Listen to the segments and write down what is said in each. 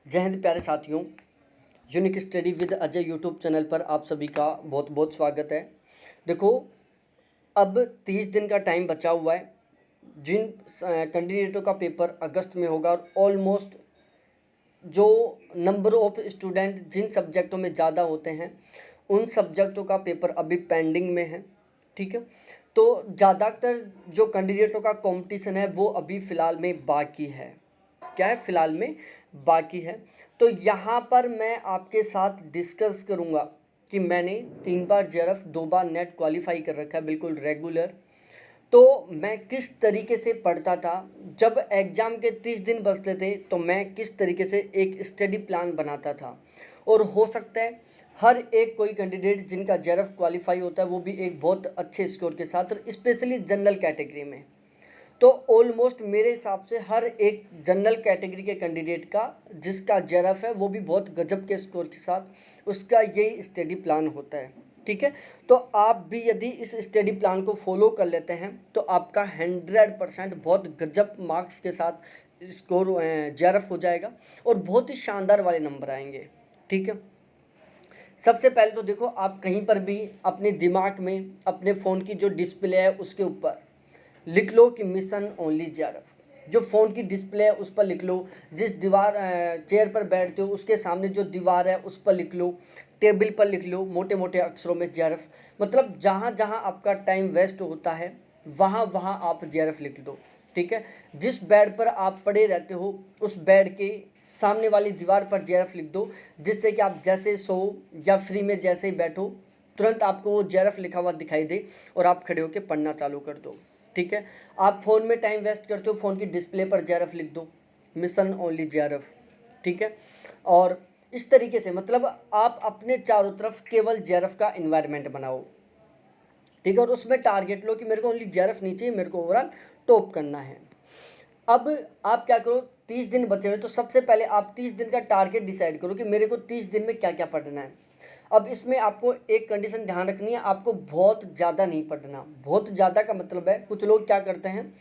जय हिंद प्यारे साथियों। Unique study with Ajay YouTube channel पर आप सभी का बहुत बहुत स्वागत है। देखो, अब 30 दिन का टाइम बचा हुआ है। जिन कैंडिडेटों का पेपर अगस्त में होगा और ऑलमोस्ट जो नंबर ऑफ स्टूडेंट जिन सब्जेक्टों में ज़्यादा होते हैं उन सब्जेक्टों का पेपर अभी पेंडिंग में है। ठीक है, तो ज़्यादातर जो कैंडिडेटों का कंपटीशन है वो अभी फ़िलहाल में बाकी है। क्या है? फ़िलहाल में बाकी है। तो यहाँ पर मैं आपके साथ डिस्कस करूँगा कि मैंने 3 बार जेआरएफ 2 बार नेट क्वालिफाई कर रखा है बिल्कुल रेगुलर। तो मैं किस तरीके से पढ़ता था, जब एग्ज़ाम के 30 दिन बचते थे तो मैं किस तरीके से एक स्टडी प्लान बनाता था। और हो सकता है हर एक कोई कैंडिडेट जिनका जेआरएफ क्वालिफाई होता है वो भी एक बहुत अच्छे स्कोर के साथ, और स्पेशली जनरल कैटेगरी में, तो ऑलमोस्ट मेरे हिसाब से हर एक जनरल कैटेगरी के कैंडिडेट का जिसका जेआरएफ है वो भी बहुत गजब के स्कोर के साथ उसका यही स्टडी प्लान होता है। ठीक है, तो आप भी यदि इस स्टडी प्लान को फॉलो कर लेते हैं तो आपका 100% बहुत गजब मार्क्स के साथ स्कोर जेआरएफ हो जाएगा और बहुत ही शानदार वाले नंबर आएंगे। ठीक है, सबसे पहले तो देखो, आप कहीं पर भी अपने दिमाग में अपने फ़ोन की जो डिस्प्ले है उसके ऊपर लिख लो कि मिशन ओनली जेआरएफ। जो फ़ोन की डिस्प्ले है उस पर लिख लो, जिस दीवार चेयर पर बैठते हो उसके सामने जो दीवार है उस पर लिख लो, टेबल पर लिख लो मोटे मोटे अक्षरों में जेआरएफ। मतलब जहाँ जहाँ आपका टाइम वेस्ट होता है वहाँ वहाँ आप जेआरएफ लिख दो। ठीक है, जिस बेड पर आप पड़े रहते हो उस बेड के सामने वाली दीवार पर जेआरएफ लिख दो, जिससे कि आप जैसे सो या फ्री में जैसे ही बैठो तुरंत आपको वो जेआरएफ लिखा हुआ दिखाई दे और आप खड़े होकर पढ़ना चालू कर दो। ठीक है, आप फ़ोन में टाइम वेस्ट करते हो, फ़ोन की डिस्प्ले पर जेआरएफ लिख दो, मिशन ओनली जेआरएफ। ठीक है, और इस तरीके से मतलब आप अपने चारों तरफ केवल जेआरएफ का इन्वायरमेंट बनाओ। ठीक है, और उसमें टारगेट लो कि मेरे को ओनली जेआरएफ नहीं चाहिए, मेरे को ओवरऑल टॉप करना है। अब आप क्या करो, 30 दिन बचे हुए तो सबसे पहले आप 30 दिन का टारगेट डिसाइड करो कि मेरे को 30 दिन में क्या क्या पढ़ना है। अब इसमें आपको एक कंडीशन ध्यान रखनी है, आपको बहुत ज़्यादा नहीं पढ़ना। बहुत ज़्यादा का मतलब है, कुछ लोग क्या करते हैं,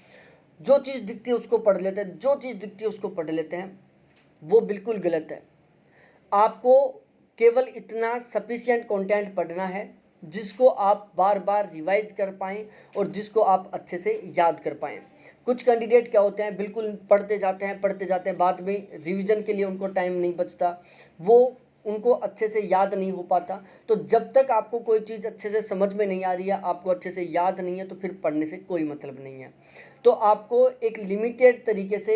जो चीज़ दिखती है उसको पढ़ लेते हैं, जो चीज़ दिखती है उसको पढ़ लेते हैं, वो बिल्कुल गलत है। आपको केवल इतना सफिशिएंट कंटेंट पढ़ना है जिसको आप बार बार रिवाइज कर पाएँ और जिसको आप अच्छे से याद कर पाएँ। कुछ कैंडिडेट क्या होते हैं, बिल्कुल पढ़ते जाते हैं, बाद में रिवीजन के लिए उनको टाइम नहीं बचता, वो उनको अच्छे से याद नहीं हो पाता। तो जब तक आपको कोई चीज़ अच्छे से समझ में नहीं आ रही है, आपको अच्छे से याद नहीं है, तो फिर पढ़ने से कोई मतलब नहीं है। तो आपको एक लिमिटेड तरीके से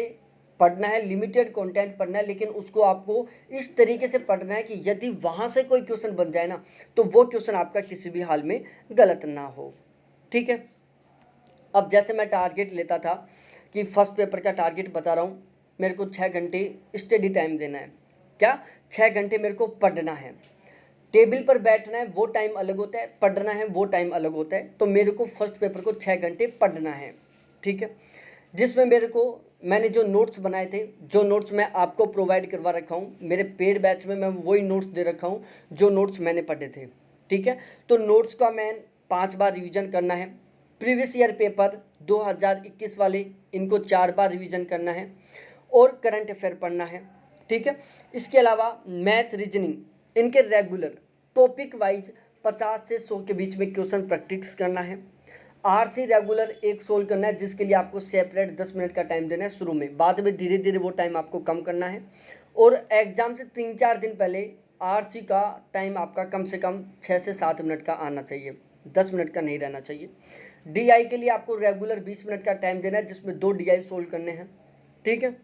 पढ़ना है, लिमिटेड कंटेंट पढ़ना है, लेकिन उसको आपको इस तरीके से पढ़ना है कि यदि वहाँ से कोई क्वेश्चन बन जाए ना तो वो क्वेश्चन आपका किसी भी हाल में गलत ना हो। ठीक है, अब जैसे मैं टारगेट लेता था कि फर्स्ट पेपर का टारगेट बता रहा हूँ, मेरे को 6 घंटे स्टडी टाइम देना है। क्या? 6 घंटे मेरे को पढ़ना है। टेबल पर बैठना है वो टाइम अलग होता है, पढ़ना है वो टाइम अलग होता है। तो मेरे को फर्स्ट पेपर को 6 घंटे पढ़ना है। ठीक है, जिसमें मेरे को मैंने जो नोट्स बनाए थे, जो नोट्स मैं आपको प्रोवाइड करवा रखा हूँ, मेरे पेड बैच में मैं वही नोट्स दे रखा हूँ जो नोट्स मैंने पढ़े थे। ठीक है, तो नोट्स का मैं 5 बार रिवीजन करना है। प्रीवियस ईयर पेपर 2021 वाले इनको 4 बार रिवीजन करना है और करंट अफेयर पढ़ना है। ठीक है, इसके अलावा मैथ, रीजनिंग इनके रेगुलर टॉपिक वाइज 50 से 100 के बीच में क्वेश्चन प्रैक्टिस करना है। आरसी रेगुलर एक सोल्व करना है, जिसके लिए आपको सेपरेट 10 मिनट का टाइम देना है शुरू में, बाद में धीरे धीरे वो टाइम आपको कम करना है। और एग्जाम से 3-4 दिन पहले आरसी का टाइम आपका कम से कम 6 से 7 मिनट का आना चाहिए, 10 मिनट का नहीं रहना चाहिए। डीआई के लिए आपको रेगुलर 20 मिनट का टाइम देना है, जिसमें 2 डीआई सोल्व करने हैं। ठीक है,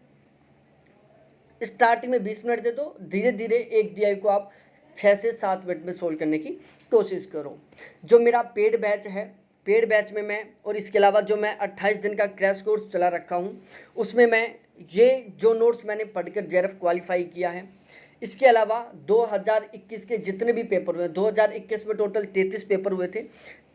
स्टार्टिंग में 20 मिनट दे दो, धीरे धीरे एक डीआई को आप 6 से 7 मिनट में सोल्व करने की कोशिश करो। जो मेरा पेड बैच है, पेड बैच में मैं, और इसके अलावा जो मैं 28 दिन का क्रैश कोर्स चला रखा हूँ, उसमें मैं ये जो नोट्स मैंने पढ़कर जेआरएफ क्वालिफाई किया है, इसके अलावा 2021 के जितने भी पेपर हुए, 2021 में टोटल 33 पेपर हुए थे,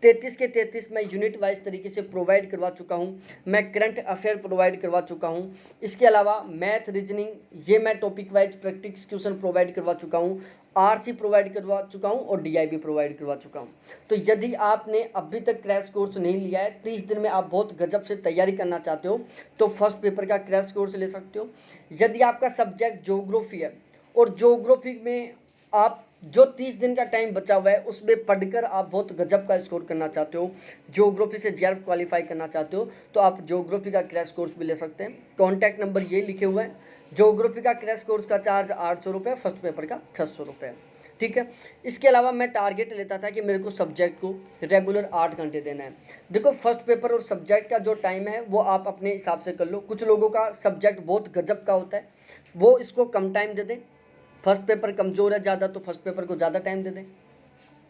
33 के 33 मैं यूनिट वाइज तरीके से प्रोवाइड करवा चुका हूँ। मैं करंट अफेयर प्रोवाइड करवा चुका हूँ। इसके अलावा मैथ, रीजनिंग ये मैं topic wise practice question provide करवा चुका हूँ, आरसी प्रोवाइड करवा चुका हूँ और डीआईबी प्रोवाइड करवा चुका हूँ। तो यदि आपने अभी तक क्रैश कोर्स नहीं लिया है, 30 दिन में आप बहुत गजब से तैयारी करना चाहते हो, तो फर्स्ट पेपर का क्रैश कोर्स ले सकते हो। यदि आपका सब्जेक्ट ज्योग्राफी है और ज्योग्राफी में आप जो 30 दिन का टाइम बचा हुआ है उसमें पढ़कर आप बहुत गजब का स्कोर करना चाहते हो, ज्योग्राफी से जेआरएफ क्वालिफाई करना चाहते हो, तो आप ज्योग्राफी का क्रैश कोर्स भी ले सकते हैं। कॉन्टैक्ट नंबर ये लिखे हुए हैं। ज्योग्राफी का क्रैश कोर्स का चार्ज 800 रुपये, फर्स्ट पेपर का 600 रुपये, ठीक है। इसके अलावा मैं टारगेट लेता था कि मेरे को सब्जेक्ट को रेगुलर 8 घंटे देना है। देखो फर्स्ट पेपर और सब्जेक्ट का जो टाइम है वो आप अपने हिसाब से कर लो। कुछ लोगों का सब्जेक्ट बहुत गजब का होता है, वो इसको कम टाइम दे दें। फर्स्ट पेपर कमज़ोर है ज़्यादा, तो फर्स्ट पेपर को ज़्यादा टाइम दे दें।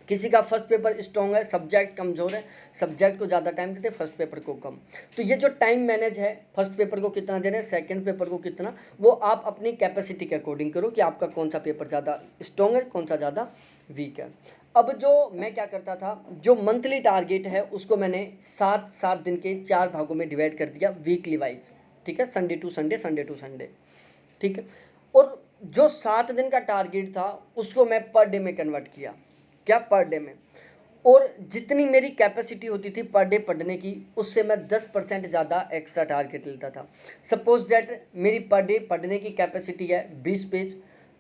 किसी का फर्स्ट पेपर स्ट्रॉन्ग है, सब्जेक्ट कमज़ोर है, सब्जेक्ट को ज़्यादा टाइम देते, फर्स्ट पेपर को कम। तो ये जो टाइम मैनेज है, फर्स्ट पेपर को कितना दे रहे हैं, सेकंड पेपर को कितना, वो आप अपनी कैपेसिटी के अकॉर्डिंग करो कि आपका कौन सा पेपर ज़्यादा स्ट्रॉन्ग है, कौन सा ज़्यादा वीक है। अब जो मैं क्या करता था, जो मंथली टारगेट है उसको मैंने 7 दिन के 4 भागों में डिवाइड कर दिया वीकली वाइज, ठीक है, Sunday to Sunday, Sunday to Sunday, ठीक है। और जो 7 दिन का टारगेट था उसको मैं पर डे में कन्वर्ट किया, क्या, पर डे में। और जितनी मेरी कैपेसिटी होती थी पर डे पढ़ने की, उससे मैं 10% ज़्यादा एक्स्ट्रा टारगेट लेता था। सपोज दैट मेरी पर डे पढ़ने की कैपेसिटी है 20 पेज,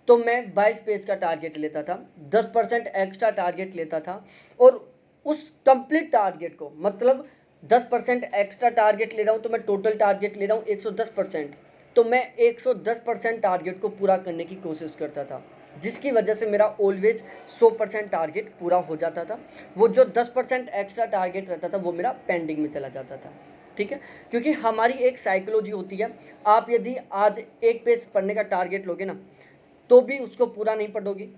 तो मैं 22 पेज का टारगेट लेता था, 10% एक्स्ट्रा टारगेट लेता था। और उस कंप्लीट टारगेट को, मतलब 10% एक्स्ट्रा टारगेट ले रहा हूँ तो मैं टोटल टारगेट ले रहा हूँ 110%, तो मैं 110% टारगेट को पूरा करने की कोशिश करता था, जिसकी वजह से मेरा ऑलवेज 100% टारगेट पूरा हो जाता था। वो जो 10% एक्स्ट्रा टारगेट रहता था वो मेरा पेंडिंग में चला जाता था, ठीक है। क्योंकि हमारी एक साइकोलॉजी होती है, आप यदि आज 1 पेज पढ़ने का टारगेट लोगे ना, तो भी उसको पूरा नहीं पढ़ोगे,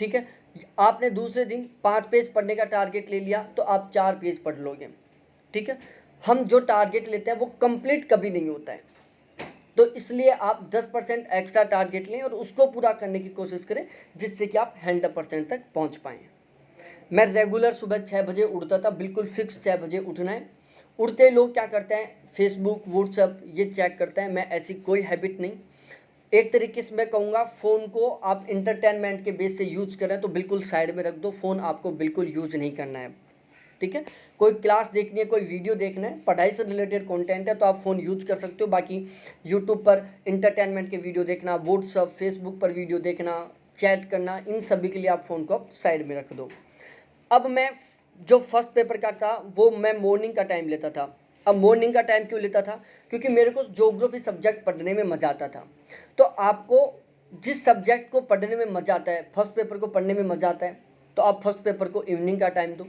ठीक है। आपने दूसरे दिन 5 पेज पढ़ने का टारगेट ले लिया तो आप 4 पेज पढ़ लोगे, ठीक है। हम जो टारगेट लेते हैं वो कंप्लीट कभी नहीं होता है, तो इसलिए आप 10% एक्स्ट्रा टारगेट लें और उसको पूरा करने की कोशिश करें, जिससे कि आप 100% तक पहुंच पाएँ। मैं रेगुलर सुबह 6 बजे उठता था, बिल्कुल फिक्स 6 बजे उठना है। उठते लोग क्या करते हैं, फेसबुक, व्हाट्सएप ये चेक करते हैं, मैं ऐसी कोई हैबिट नहीं। एक तरीके से मैं कहूँगा, फ़ोन को आप इंटरटेनमेंट के बेस से यूज़ करें तो बिल्कुल साइड में रख दो, फ़ोन आपको बिल्कुल यूज़ नहीं करना है, ठीक है। कोई क्लास देखनी है, कोई वीडियो देखना है, पढ़ाई से रिलेटेड कंटेंट है तो आप फ़ोन यूज कर सकते हो। बाकी यूट्यूब पर इंटरटेनमेंट के वीडियो देखना, व्हाट्सअप, फेसबुक पर वीडियो देखना, चैट करना, इन सभी के लिए आप फ़ोन को साइड में रख दो। अब मैं जो फर्स्ट पेपर का था वो मैं मॉर्निंग का टाइम लेता था। अब मॉर्निंग का टाइम क्यों लेता था, क्योंकि मेरे को ज्योग्राफी सब्जेक्ट पढ़ने में मज़ा आता था। तो आपको जिस सब्जेक्ट को पढ़ने में मज़ा आता है, फर्स्ट पेपर को पढ़ने में मज़ा आता है, तो आप फर्स्ट पेपर को इवनिंग का टाइम दो।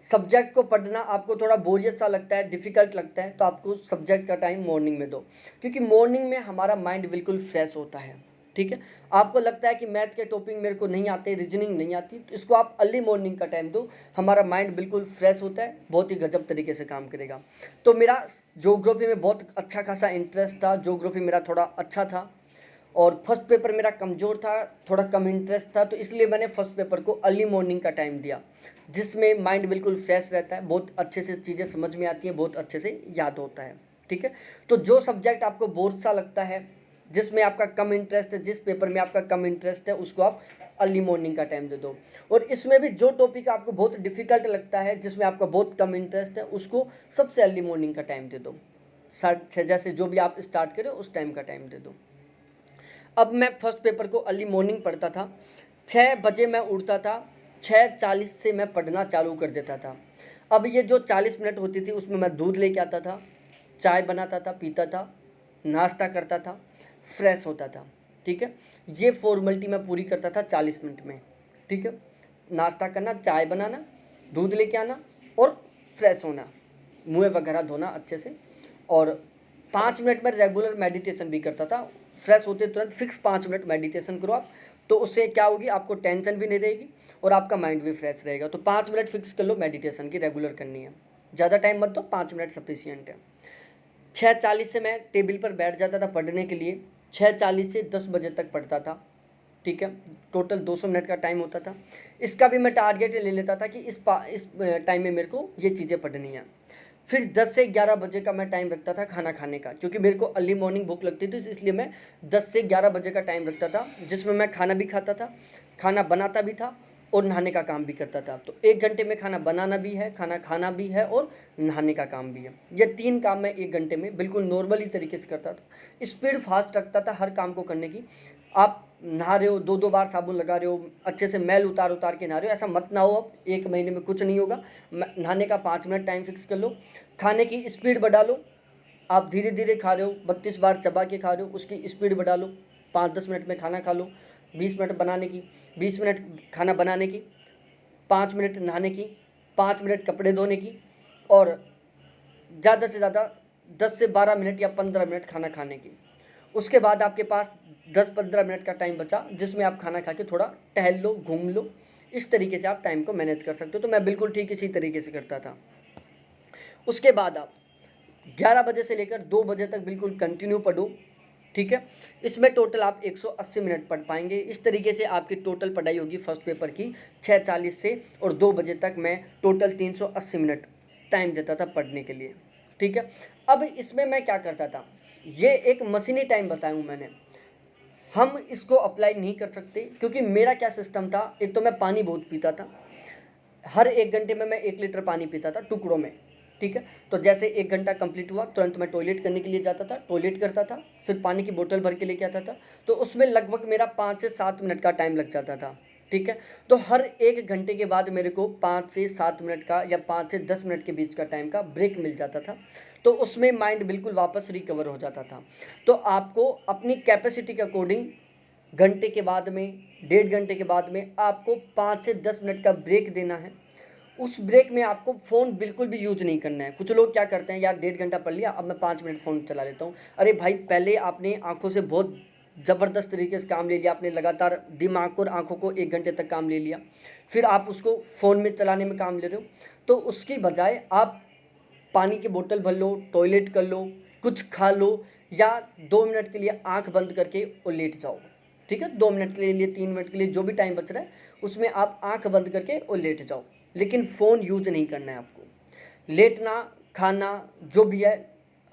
सब्जेक्ट को पढ़ना आपको थोड़ा बोरियत सा लगता है, डिफ़िकल्ट लगता है, तो आपको सब्जेक्ट का टाइम मॉर्निंग में दो, क्योंकि मॉर्निंग में हमारा माइंड बिल्कुल फ्रेश होता है, ठीक है। आपको लगता है कि मैथ के टॉपिक मेरे को नहीं आते, रीजनिंग नहीं आती, तो इसको आप अर्ली मॉर्निंग का टाइम दो, हमारा माइंड बिल्कुल फ्रेश होता है, बहुत ही गजब तरीके से काम करेगा। तो मेरा ज्योग्राफी में बहुत अच्छा खासा इंटरेस्ट था, ज्योग्राफी मेरा थोड़ा अच्छा था, और फर्स्ट पेपर मेरा कमज़ोर था, थोड़ा कम इंटरेस्ट था, तो इसलिए मैंने फर्स्ट पेपर को अर्ली मॉर्निंग का टाइम दिया, जिसमें माइंड बिल्कुल फ्रेश रहता है, बहुत अच्छे से चीज़ें समझ में आती हैं, बहुत अच्छे से याद होता है, ठीक है। तो जो सब्जेक्ट आपको बोर सा लगता है, जिसमें आपका कम इंटरेस्ट है, जिस पेपर में आपका कम इंटरेस्ट है, उसको आप अर्ली मॉर्निंग का टाइम दे दो। और इसमें भी जो टॉपिक आपको बहुत डिफ़िकल्ट लगता है, जिसमें आपका बहुत कम इंटरेस्ट है, उसको सबसे अर्ली मॉर्निंग का टाइम दे दो। 6:30 जैसे जो भी आप स्टार्ट करें उस टाइम का टाइम दे दो। अब मैं फर्स्ट पेपर को अर्ली मॉर्निंग पढ़ता था, 6 बजे मैं उठता था, 6:40 से मैं पढ़ना चालू कर देता था। अब ये जो 40 मिनट होती थी उसमें मैं दूध लेके आता था, चाय बनाता था, पीता था, नाश्ता करता था, फ्रेश होता था, ठीक है। ये फॉर्मेलिटी मैं पूरी करता था 40 मिनट में, ठीक है। नाश्ता करना, चाय बनाना, दूध लेके आना और फ्रेश होना, मुँह वगैरह धोना अच्छे से, और 5 मिनट में रेगुलर मेडिटेशन भी करता था। फ्रेश होते तुरंत फिक्स 5 मिनट मेडिटेशन करो आप, तो उससे क्या होगी, आपको टेंशन भी नहीं रहेगी और आपका माइंड भी फ्रेश रहेगा। तो 5 मिनट फिक्स कर लो, मेडिटेशन की रेगुलर करनी है, ज़्यादा टाइम मत दो, 5 मिनट सफिशियंट है। 6:40 से मैं टेबल पर बैठ जाता था पढ़ने के लिए, 6:40 से 10 बजे तक पढ़ता था, ठीक है, टोटल 200 मिनट का टाइम होता था। इसका भी मैं टारगेट ले लेता था कि इस टाइम में मेरे को ये चीज़ें पढ़नी है। फिर 10 से 11 बजे का मैं टाइम रखता था खाना खाने का, क्योंकि मेरे को अर्ली मॉर्निंग भूख लगती थी, इसलिए मैं 10 से 11 बजे का टाइम रखता था, जिसमें मैं खाना भी खाता था, खाना बनाता भी था और नहाने का काम भी करता था। तो 1 घंटे में खाना बनाना भी है, खाना खाना भी है और नहाने का काम भी है। ये 3 काम मैं 1 घंटे में बिल्कुल नॉर्मली तरीके से करता था। स्पीड फास्ट रखता था हर काम को करने की। आप नहा रहे हो, 2-2 बार साबुन लगा रहे हो, अच्छे से मैल उतार के नहा रहे हो, ऐसा मत ना हो। अब 1 महीने में कुछ नहीं होगा। नहाने का 5 मिनट टाइम फिक्स कर लो। खाने की स्पीड बढ़ा लो। आप धीरे धीरे खा रहे हो, 32 बार चबा के खा रहे हो, उसकी स्पीड बढ़ा लो। 5-10 मिनट में खाना खा लो। 20 मिनट बनाने की, 20 मिनट खाना बनाने की, 5 मिनट नहाने की, 5 मिनट कपड़े धोने की और ज़्यादा से ज़्यादा 10 से 12 मिनट या 15 मिनट खाना खाने की। उसके बाद आपके पास 10-15 मिनट का टाइम बचा, जिसमें आप खाना खा के थोड़ा टहल लो, घूम लो। इस तरीके से आप टाइम को मैनेज कर सकते हो। तो मैं बिल्कुल ठीक इसी तरीके से करता था। उसके बाद आप 11 बजे से लेकर 2 बजे तक बिल्कुल कंटिन्यू पढ़ो, ठीक है। इसमें टोटल आप 180 मिनट पढ़ पाएंगे। इस तरीके से आपकी टोटल पढ़ाई होगी फर्स्ट पेपर की 6:40 से, और 2 बजे तक मैं टोटल 380 मिनट टाइम देता था पढ़ने के लिए, ठीक है। अब इसमें मैं क्या करता था, ये एक मशीनी टाइम बताया हूँ मैंने, हम इसको अप्लाई नहीं कर सकते, क्योंकि मेरा क्या सिस्टम था, एक तो मैं पानी बहुत पीता था। हर 1 घंटे में मैं 1 लीटर पानी पीता था टुकड़ों में, ठीक है। तो जैसे 1 घंटा कंप्लीट हुआ, तुरंत मैं टॉयलेट करने के लिए जाता था, टॉयलेट करता था, फिर पानी की बोतल भर के लेके आता था। तो उसमें लगभग मेरा 5 से 7 मिनट का टाइम लग जाता था, ठीक है। तो हर 1 घंटे के बाद मेरे को 5 से 7 मिनट का या 5 से 10 मिनट के बीच का टाइम का ब्रेक मिल जाता था। तो उसमें माइंड बिल्कुल वापस रिकवर हो जाता था। तो आपको अपनी कैपेसिटी के अकॉर्डिंग घंटे के बाद में, 1.5 घंटे के बाद में आपको 5 से 10 मिनट का ब्रेक देना है। उस ब्रेक में आपको फ़ोन बिल्कुल भी यूज़ नहीं करना है। कुछ लोग क्या करते हैं, यार 1.5 घंटा पढ़ लिया, अब मैं 5 मिनट फ़ोन चला लेता हूँ। अरे भाई, पहले आपने आँखों से बहुत ज़बरदस्त तरीके से काम ले लिया, आपने लगातार दिमाग और आँखों को 1 घंटे तक काम ले लिया, फिर आप उसको फ़ोन में चलाने में काम ले रहे हो। तो उसकी बजाय आप पानी की बोतल भर लो, टॉयलेट कर लो, कुछ खा लो, या 2 मिनट के लिए आँख बंद करके और लेट जाओ, ठीक है। 2 मिनट के लिए, 3 मिनट के लिए, जो भी टाइम बच रहा है उसमें आप आँख बंद करके और लेट जाओ। लेकिन फ़ोन यूज़ नहीं करना है आपको। लेटना, खाना जो भी है,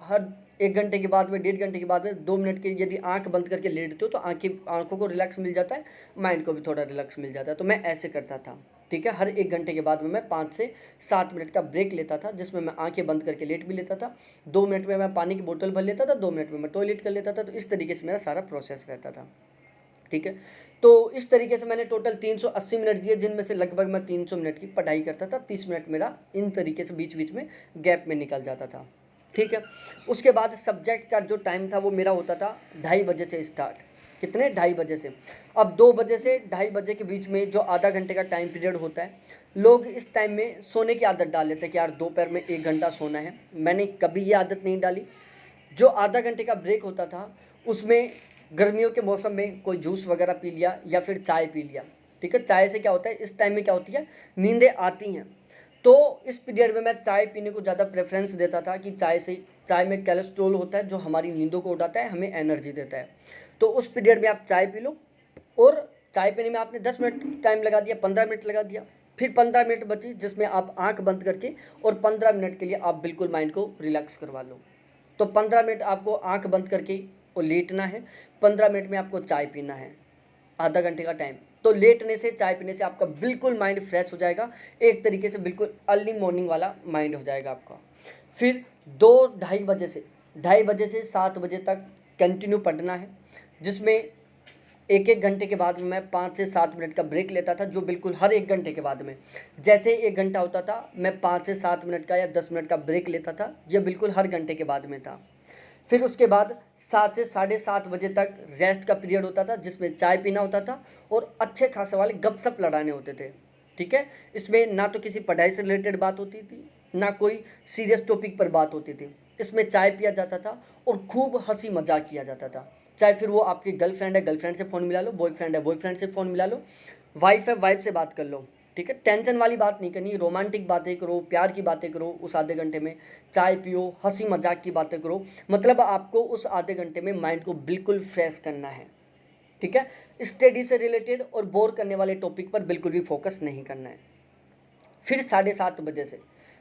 हर 1 घंटे के बाद में, 1.5 घंटे के बाद में 2 मिनट के यदि आँख बंद करके लेटते हो तो आँखों को रिलैक्स मिल जाता है, माइंड को भी थोड़ा रिलैक्स मिल जाता है। तो मैं ऐसे करता था, ठीक है। हर 1 घंटे के बाद में मैं 5 से 7 मिनट का ब्रेक लेता था, जिसमें मैं आँखें बंद करके लेट भी लेता था। 2 मिनट में मैं पानी की बोतल भर लेता था, 2 मिनट में मैं टॉयलेट कर लेता था। तो इस तरीके से मेरा सारा प्रोसेस रहता था, ठीक है। तो इस तरीके से मैंने टोटल 380 मिनट दिए, जिनमें से लगभग मैं 300 मिनट की पढ़ाई करता था। 30 मिनट मेरा इन तरीके से बीच बीच में गैप में निकल जाता था, ठीक है। उसके बाद सब्जेक्ट का जो टाइम था वो मेरा होता था 2:30 बजे से स्टार्ट। कितने? 2:30 बजे से। अब 2 बजे से 2:30 बजे के बीच में जो आधा घंटे का टाइम पीरियड होता है, लोग इस टाइम में सोने की आदत डाल लेते हैं कि यार दोपहर में 1 घंटा सोना है। मैंने कभी ये आदत नहीं डाली। जो आधा घंटे का ब्रेक होता था, उसमें गर्मियों के मौसम में कोई जूस वगैरह पी लिया या फिर चाय पी लिया, ठीक है। चाय से क्या होता है, इस टाइम में क्या होती है, नींदें आती हैं। तो इस पीरियड में मैं चाय पीने को ज़्यादा प्रेफरेंस देता था कि चाय में कोलेस्ट्रॉल होता है जो हमारी नींदों को उड़ाता है, हमें एनर्जी देता है। तो उस पीरियड में आप चाय पी लो, और चाय पीने में आपने 10 मिनट टाइम लगा दिया, 15 मिनट लगा दिया, फिर 15 मिनट बची जिसमें आप आंख बंद करके और 15 मिनट के लिए आप बिल्कुल माइंड को रिलैक्स करवा लो। तो 15 मिनट आपको आंख बंद करके और लेटना है, 15 मिनट में आपको चाय पीना है, आधा घंटे का टाइम। तो लेटने से, चाय पीने से आपका बिल्कुल माइंड फ्रेश हो जाएगा, एक तरीके से बिल्कुल अर्ली मॉर्निंग वाला माइंड हो जाएगा आपका। फिर 2-2:30 बजे से 7 बजे तक कंटिन्यू पढ़ना है, जिसमें 1-1 घंटे के बाद में मैं 5 से 7 मिनट का ब्रेक लेता था, जो बिल्कुल हर 1 घंटे के बाद में, जैसे 1 घंटा होता था मैं 5 से 7 मिनट का या 10 मिनट का ब्रेक लेता था, यह बिल्कुल हर घंटे के बाद में था। फिर उसके बाद 7 से 7:30 बजे तक रेस्ट का पीरियड होता था, जिसमें चाय पीना होता था और अच्छे खासे वाले गपशप लड़ाने होते थे, ठीक है। इसमें ना तो किसी पढ़ाई से रिलेटेड बात होती थी, ना कोई सीरियस टॉपिक पर बात होती थी। इसमें चाय पिया जाता था और खूब हंसी मजाक किया जाता था। चाहे फिर वो आपकी गर्लफ्रेंड है, गर्लफ्रेंड से फ़ोन मिला लो, बॉयफ्रेंड है, बॉयफ्रेंड से फ़ोन मिला लो, वाइफ है, वाइफ से बात कर लो, ठीक है। टेंशन वाली बात नहीं करनी, रोमांटिक बातें करो, प्यार की बातें करो उस आधे घंटे में। चाय पियो, हंसी मजाक की बातें करो। मतलब आपको उस आधे घंटे में माइंड को बिल्कुल फ्रेश करना है, ठीक है। स्टडी से रिलेटेड और बोर करने वाले टॉपिक पर बिल्कुल भी फोकस नहीं करना है। फिर 7:30 बजे से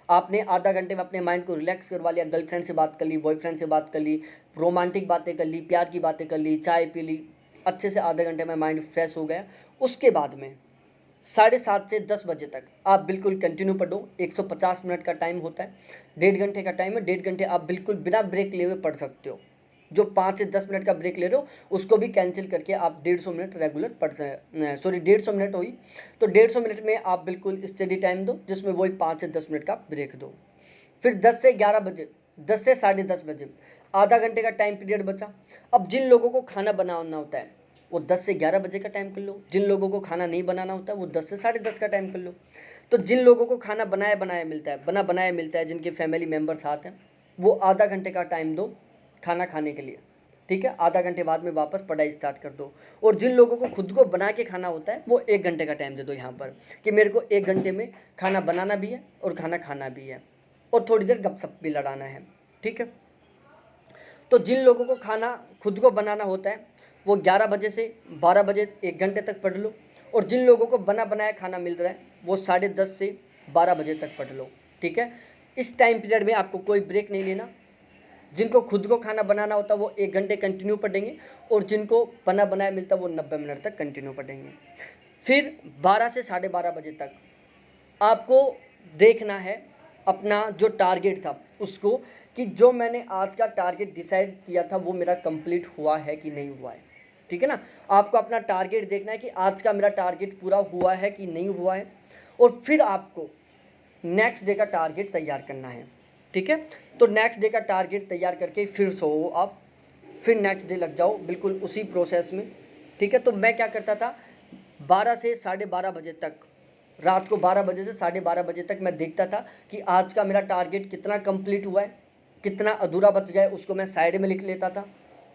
आपने आधा घंटे में अपने माइंड को रिलैक्स करवा लिया, गर्लफ्रेंड से बात कर ली, बॉयफ्रेंड से बात कर ली, रोमांटिक बातें कर ली, प्यार की बातें कर ली, चाय पी ली, अच्छे से आधे घंटे में माइंड फ्रेश हो गया। उसके बाद में 7:30 से 10 बजे तक आप बिल्कुल कंटिन्यू पढ़ो। 150 मिनट का टाइम होता है, 1.5 घंटे का टाइम है, 1.5 घंटे आप बिल्कुल बिना ब्रेक लिए हुए पढ़ सकते हो। जो 5 से 10 मिनट का ब्रेक ले रहे हो उसको भी कैंसिल करके आप 150 मिनट रेगुलर पढ़ सॉरी 150 मिनट हुई तो 150 मिनट में आप बिल्कुल स्टडी टाइम दो, जिसमें वही 5 से 10 मिनट का ब्रेक दो। फिर 10 से 11 बजे, 10 से 10:30 बजे आधा घंटे का टाइम पीरियड बचा। अब जिन लोगों को खाना बनाना होता है वो 10 से 11 बजे का टाइम कर लो, जिन लोगों को खाना नहीं बनाना होता वो 10 से 10:30 का टाइम कर लो। तो जिन लोगों को खाना बनाया बनाया मिलता है, बना बनाया मिलता है, जिनके फैमिली मेम्बर साथ हैं, वो आधा घंटे का टाइम दो खाना खाने के लिए, ठीक है। आधा घंटे बाद में वापस पढ़ाई स्टार्ट कर दो। और जिन लोगों को खुद को बना के खाना होता है वो 1 घंटे का टाइम दे दो यहाँ पर, कि मेरे को 1 घंटे में खाना बनाना भी है और खाना खाना भी है और थोड़ी देर गपशप भी लड़ाना है, ठीक है। तो जिन लोगों को खाना खुद को बनाना होता है वो 11 बजे से 12 बजे 1 घंटे तक पढ़ लो, और जिन लोगों को बना बनाया खाना मिल रहा है वो 10:30 से 12 बजे तक पढ़ लो, ठीक है। इस टाइम पीरियड में आपको कोई ब्रेक नहीं लेना। जिनको खुद को खाना बनाना होता है वो 1 घंटे कंटिन्यू पढ़ेंगे, और जिनको बना बनाया मिलता है वो 90 मिनट तक कंटिन्यू पढ़ेंगे। फिर 12 से 12:30 बजे तक आपको देखना है अपना जो टारगेट था उसको, कि जो मैंने आज का टारगेट डिसाइड किया था वो मेरा कंप्लीट हुआ है कि नहीं हुआ है, ठीक है ना। आपको अपना टारगेट देखना है कि आज का मेरा टारगेट पूरा हुआ है कि नहीं हुआ है, और फिर आपको नेक्स्ट डे का टारगेट तैयार करना है, ठीक है। तो नेक्स्ट डे का टारगेट तैयार करके फिर सो आप, फिर नेक्स्ट डे लग जाओ बिल्कुल उसी प्रोसेस में, ठीक है। तो मैं क्या करता था, 12 से 12:30 बजे तक, रात को 12 बजे से 12:30 बजे तक मैं देखता था कि आज का मेरा टारगेट कितना कंप्लीट हुआ है, कितना अधूरा बच गया है, उसको मैं साइड में लिख लेता था,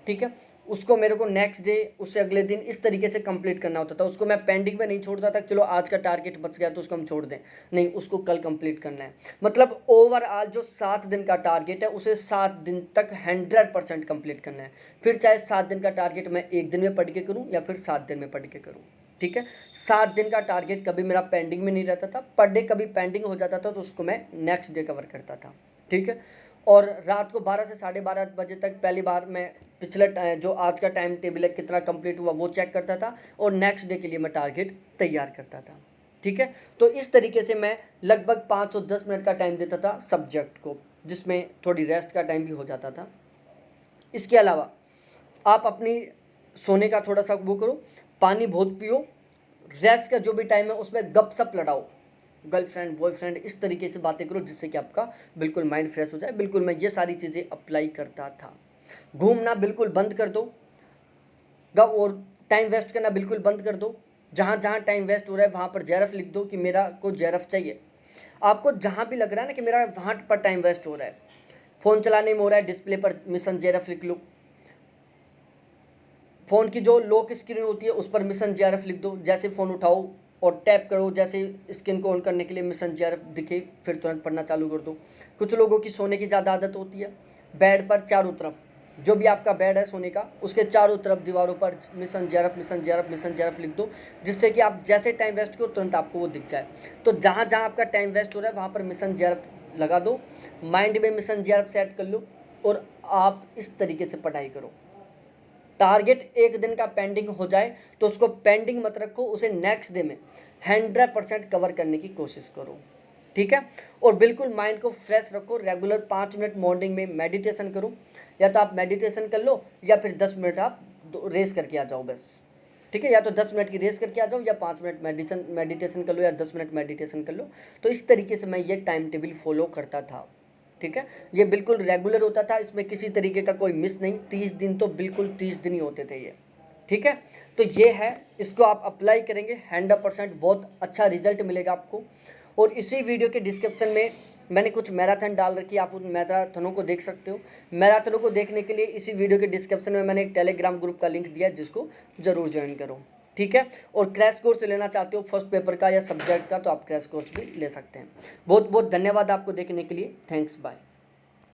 ठीक है। उसको मेरे को नेक्स्ट डे, उससे अगले दिन इस तरीके से कंप्लीट करना होता था। उसको मैं पेंडिंग में नहीं छोड़ता था, चलो आज का टारगेट बच गया तो उसको हम छोड़ दें, नहीं, उसको कल कंप्लीट करना है। मतलब ओवरऑल जो 7 दिन का टारगेट है उसे 7 दिन तक 100% कंप्लीट करना है। फिर चाहे 7 दिन का टारगेट मैं 1 दिन में पढ़ के करूँ या फिर 7 दिन में पढ़ के करूँ, ठीक है। 7 दिन का टारगेट कभी मेरा पेंडिंग में नहीं रहता था, पर डे कभी पेंडिंग हो जाता था तो उसको मैं नेक्स्ट डे कवर करता था, ठीक है। और रात को 12 से 12:30 बजे तक पहली बार मैं पिछले जो आज का टाइम टेबल है कितना कंप्लीट हुआ वो चेक करता था, और नेक्स्ट डे के लिए मैं टारगेट तैयार करता था, ठीक है। तो इस तरीके से मैं लगभग 510 मिनट का टाइम देता था सब्जेक्ट को, जिसमें थोड़ी रेस्ट का टाइम भी हो जाता था। इसके अलावा आप अपनी सोने का थोड़ा सा वो करो, पानी बहुत पियो, रेस्ट का जो भी टाइम है उसमें गपशप लड़ाओ, गर्लफ्रेंड बॉयफ्रेंड इस तरीके से बातें करो जिससे कि आपका बिल्कुल माइंड फ्रेश हो जाए। बिल्कुल मैं ये सारी चीज़ें अप्लाई करता था। घूमना बिल्कुल बंद कर दो, और टाइम वेस्ट करना बिल्कुल बंद कर दो। जहाँ जहाँ टाइम वेस्ट हो रहा है वहाँ पर जेरफ लिख दो कि मेरा को जेरफ चाहिए। आपको जहाँ भी लग रहा है ना कि मेरा वहाँ पर टाइम वेस्ट हो रहा है, फ़ोन चलाने में हो रहा है, डिस्प्ले पर मिशन जेरफ लिख लो। फ़ोन की जो लॉक स्क्रीन होती है उस पर मिशन जेआरएफ लिख दो। जैसे फ़ोन उठाओ और टैप करो, जैसे स्क्रीन को ऑन करने के लिए मिशन जेआरएफ दिखे फिर तुरंत पढ़ना चालू कर दो। कुछ लोगों की सोने की ज़्यादा आदत होती है, बेड पर चारों तरफ, जो भी आपका बेड है सोने का उसके चारों तरफ दीवारों पर mission JRF mission JRF mission JRF लिख दो, जिससे कि आप जैसे टाइम वेस्ट करो तुरंत आपको वो दिख जाए। तो जहाँ जहाँ आपका टाइम वेस्ट हो रहा है वहाँ पर मिशन जेआरएफ लगा दो, माइंड में मिशन जेआरएफ सेट कर लो, और आप इस तरीके से पढ़ाई करो। टारगेट 1 दिन का पेंडिंग हो जाए तो उसको पेंडिंग मत रखो, उसे नेक्स्ट डे में 100% कवर करने की कोशिश करो, ठीक है। और बिल्कुल माइंड को फ्रेश रखो। रेगुलर 5 मिनट मॉर्निंग में मेडिटेशन करो, या तो आप मेडिटेशन कर लो या फिर 10 मिनट आप रेस करके आ जाओ बस, ठीक है। या तो 10 मिनट की रेस करके आ जाओ या 5 मिनट मेडिटेशन कर लो या 10 मिनट मेडिटेशन कर लो। तो इस तरीके से मैं ये टाइम टेबल फॉलो करता था, ठीक है। ये बिल्कुल रेगुलर होता था, इसमें किसी तरीके का कोई मिस नहीं। 30 दिन तो बिल्कुल 30 दिन ही होते थे ये, ठीक है। तो ये है, इसको आप अप्लाई करेंगे 100% बहुत अच्छा रिजल्ट मिलेगा आपको। और इसी वीडियो के डिस्क्रिप्शन में मैंने कुछ मैराथन डाल रखी है, आप उन मैराथनों को देख सकते हो। मैराथनों को देखने के लिए इसी वीडियो के डिस्क्रिप्शन में मैंने एक टेलीग्राम ग्रुप का लिंक दिया है, जिसको ज़रूर ज्वाइन करो, ठीक है। और क्रैश कोर्स लेना चाहते हो फर्स्ट पेपर का या सब्जेक्ट का तो आप क्रैश कोर्स भी ले सकते हैं। बहुत बहुत धन्यवाद आपको देखने के लिए। Thanks, bye.